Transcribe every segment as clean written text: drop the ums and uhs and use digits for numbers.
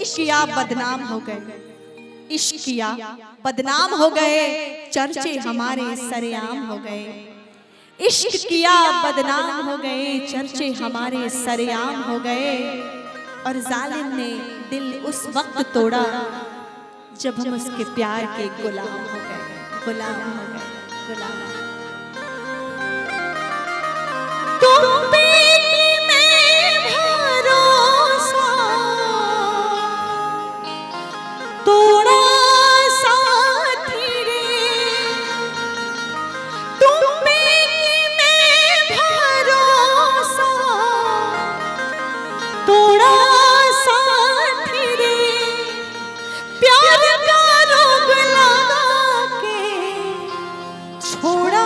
इश्क किया बदनाम हो गए, इश्क किया बदनाम हो गए, चर्चे हमारे सरेआम हो गए। इश्क किया बदनाम हो गए, चर्चे हमारे सरेआम हो गए। और जालिम ने दिल उस वक्त तोड़ा जब हम उसके प्यार के गुलाम हो गए, गुलाम हो गए, गुलाम। तुम पे कि मैं भरोसा तोड़ा साथी रे, तुम पे कि मैं भरोसा तोड़ा साथी रे, प्यार का रोग लगा के छोड़ा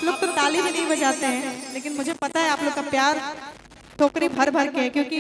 आप लोग तो ताली भी नहीं बजाते हैं, लेकिन मुझे पता है आप लोग का प्यार टोकरी भर भर के है, क्योंकि